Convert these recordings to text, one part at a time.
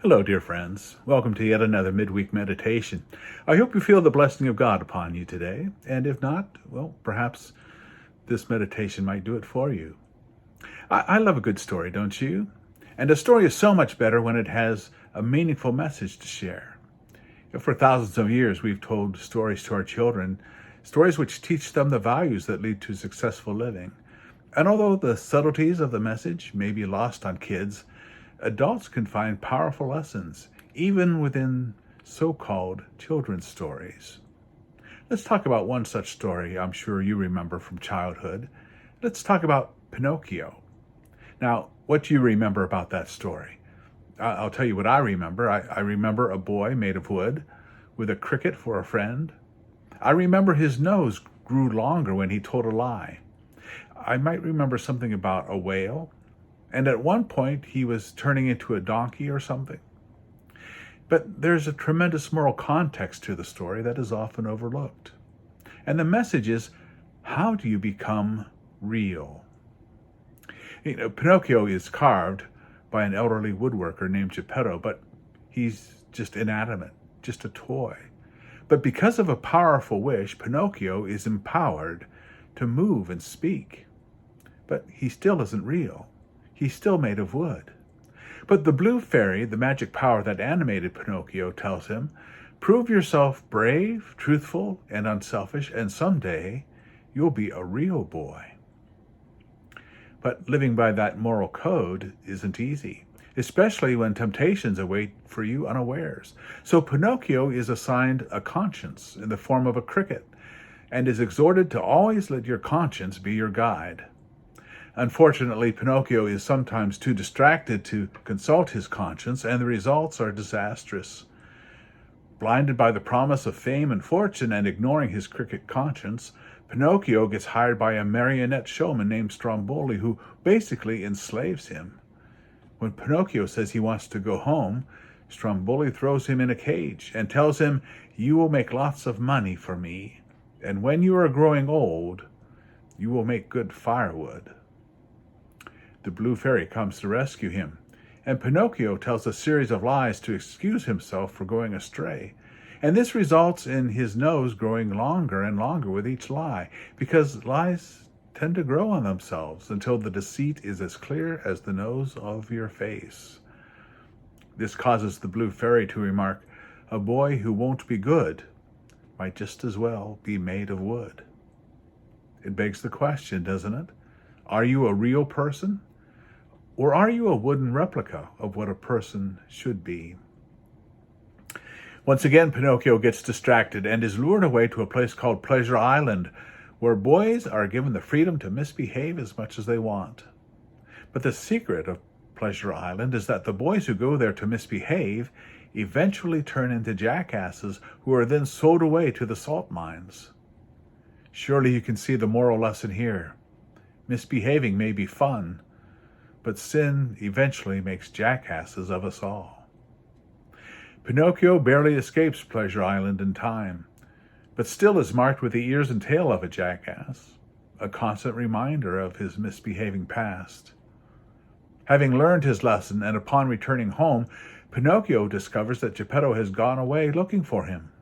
Hello, dear friends. Welcome to yet another midweek meditation. I hope you feel the blessing of God upon you today, and if not, well, perhaps this meditation might do it for you. I love a good story, don't you? And a story is so much better when it has a meaningful message to share. For thousands of years, we've told stories to our children, stories which teach them the values that lead to successful living. And although the subtleties of the message may be lost on kids, adults can find powerful lessons, even within so-called children's stories. Let's talk about one such story I'm sure you remember from childhood. Let's talk about Pinocchio. Now, what do you remember about that story? I'll tell you what I remember. I remember a boy made of wood with a cricket for a friend. I remember his nose grew longer when he told a lie. I might remember something about a whale, and at one point he was turning into a donkey or something. But there's a tremendous moral context to the story that is often overlooked. And the message is, how do you become real? Pinocchio is carved by an elderly woodworker named Geppetto, but he's just inanimate, just a toy. But because of a powerful wish, Pinocchio is empowered to move and speak. But he still isn't real. He's still made of wood. But the blue fairy, the magic power that animated Pinocchio, tells him, prove yourself brave, truthful, and unselfish, and someday you'll be a real boy. But living by that moral code isn't easy, especially when temptations await for you unawares. So Pinocchio is assigned a conscience in the form of a cricket, and is exhorted to always let your conscience be your guide. Unfortunately, Pinocchio is sometimes too distracted to consult his conscience, and the results are disastrous. Blinded by the promise of fame and fortune and ignoring his cricket conscience, Pinocchio gets hired by a marionette showman named Stromboli, who basically enslaves him. When Pinocchio says he wants to go home, Stromboli throws him in a cage and tells him, "You will make lots of money for me, and when you are growing old, you will make good firewood." The blue fairy comes to rescue him, and Pinocchio tells a series of lies to excuse himself for going astray. And this results in his nose growing longer and longer with each lie, because lies tend to grow on themselves until the deceit is as clear as the nose of your face. This causes the blue fairy to remark, "A boy who won't be good might just as well be made of wood." It begs the question, doesn't it? Are you a real person? Or are you a wooden replica of what a person should be? Once again, Pinocchio gets distracted and is lured away to a place called Pleasure Island, where boys are given the freedom to misbehave as much as they want. But the secret of Pleasure Island is that the boys who go there to misbehave eventually turn into jackasses who are then sold away to the salt mines. Surely you can see the moral lesson here. Misbehaving may be fun, but sin eventually makes jackasses of us all. Pinocchio barely escapes Pleasure Island in time, but still is marked with the ears and tail of a jackass, a constant reminder of his misbehaving past. Having learned his lesson and upon returning home, Pinocchio discovers that Geppetto has gone away looking for him.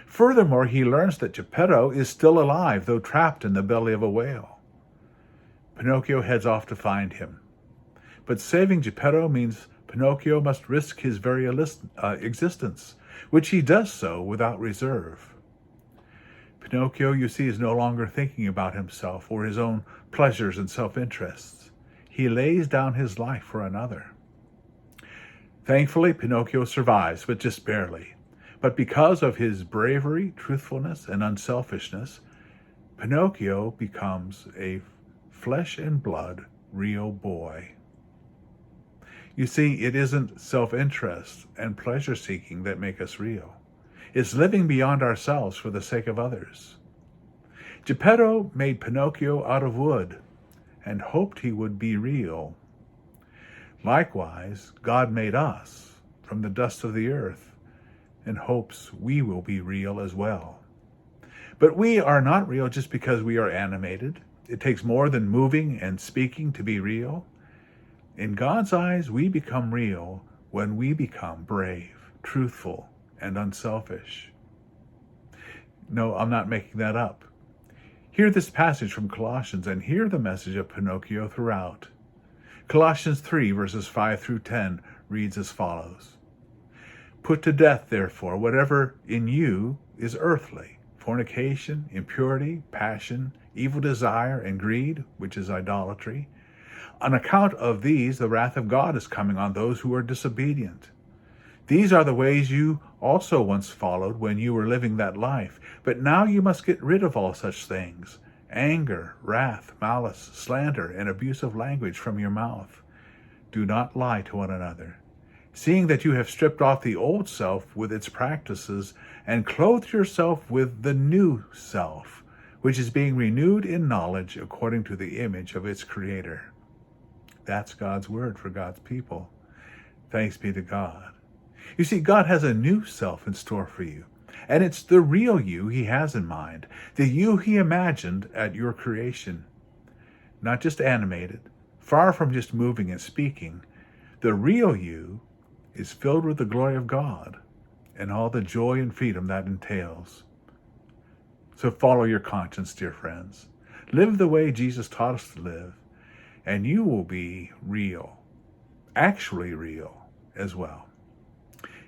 Furthermore, he learns that Geppetto is still alive, though trapped in the belly of a whale. Pinocchio heads off to find him. But saving Geppetto means Pinocchio must risk his very existence, which he does so without reserve. Pinocchio, you see, is no longer thinking about himself or his own pleasures and self-interests. He lays down his life for another. Thankfully, Pinocchio survives, but just barely. But because of his bravery, truthfulness, and unselfishness, Pinocchio becomes a flesh and blood real boy. You see, it isn't self-interest and pleasure-seeking that make us real. It's living beyond ourselves for the sake of others. Geppetto made Pinocchio out of wood and hoped he would be real. Likewise, God made us from the dust of the earth and hopes we will be real as well. But we are not real just because we are animated. It takes more than moving and speaking to be real. In God's eyes, we become real when we become brave, truthful, and unselfish. No, I'm not making that up. Hear this passage from Colossians and hear the message of Pinocchio throughout. Colossians 3 verses 5 through 10 reads as follows. Put to death, therefore, whatever in you is earthly, fornication, impurity, passion, evil desire, and greed, which is idolatry. On account of these, the wrath of God is coming on those who are disobedient. These are the ways you also once followed when you were living that life, but now you must get rid of all such things: anger, wrath, malice, slander, and abusive language from your mouth. Do not lie to one another, seeing that you have stripped off the old self with its practices and clothed yourself with the new self, which is being renewed in knowledge according to the image of its Creator. That's God's word for God's people. Thanks be to God. You see, God has a new self in store for you, and it's the real you He has in mind, the you He imagined at your creation. Not just animated, far from just moving and speaking. The real you is filled with the glory of God and all the joy and freedom that entails. So follow your conscience, dear friends. Live the way Jesus taught us to live, and you will be real, actually real as well.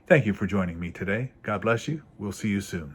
Thank you for joining me today. God bless you. We'll see you soon.